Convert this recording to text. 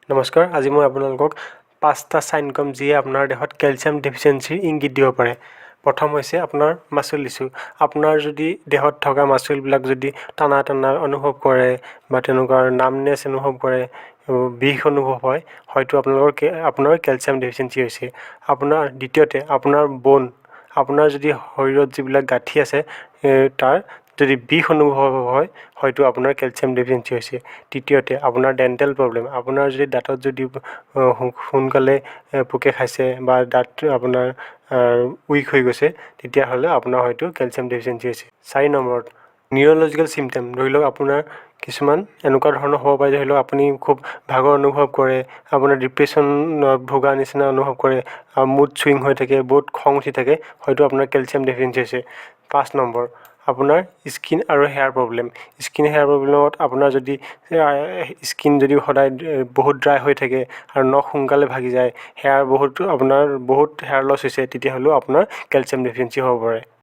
নমস্কাৰ, আজি মই আপোনালোকক 5টা চাইনকম যিয়ে আপোনাৰ দেহত কেলছিয়াম ডেফিচিয়েঞ্চিৰ ইংগিত দিব পাৰে। প্ৰথম হৈছে আপোনাৰ মাচুল ইছ্যু। আপোনাৰ যদি দেহত থকা মাচুলবিলাক যদি টানা টানা অনুভৱ কৰে বা তেনেকুৱা নামনেছ অনুভৱ কৰে, বিষ অনুভৱ হয়, হয়তো আপোনাৰ কেলছিয়াম ডেফিচিয়েঞ্চি হৈছে। দ্বিতীয়তে আপোনাৰ ব'ন, আপোনাৰ যদি শৰীৰত যিবিলাক গাঁঠি আছে তাৰ যদি বিষ অনুভৱ হয়, হয়তো আপোনাৰ কেলছিয়াম ডেফিচিয়েঞ্চি হৈছে। তৃতীয়তে আপোনাৰ ডেণ্টেল প্ৰব্লেম, আপোনাৰ যদি দাঁতত যদি সোনকালে পোকে খাইছে বা দাঁত আপোনাৰ উইক হৈ গৈছে, তেতিয়াহ'লে আপোনাৰ হয়তো কেলছিয়াম ডেফিচিয়েঞ্চি হৈছে। 4 নম্বৰত নিউৰলজিকেল চিমটম, ধৰি লওক আপোনাৰ কিছুমান এনেকুৱা ধৰণৰ হ'ব পাৰে, ধৰি লওক আপুনি খুব ভাগৰ অনুভৱ কৰে, আপোনাৰ ডিপ্ৰেশ্যনত ভোগা নিচিনা অনুভৱ কৰে, মুড চুইং হৈ থাকে, বহুত খং উঠি থাকে, হয়তো আপোনাৰ কেলছিয়াম ডেফিচিয়েঞ্চি হৈছে। 5 নম্বৰ আপোনাৰ স্কিন আৰু হেয়াৰ প্ৰব্লেম। স্কিন হেয়াৰ প্ৰব্লেমত আপোনাৰ যদি স্কিন যদি সদায় বহুত ড্ৰাই হৈ থাকে আৰু নখ সোনকালে ভাগি যায়, আপোনাৰ বহুত হেয়াৰ লছ হৈছে, তেতিয়াহ'লেও আপোনাৰ কেলছিয়াম ডেফিচিয়েঞ্চি হ'ব পাৰে।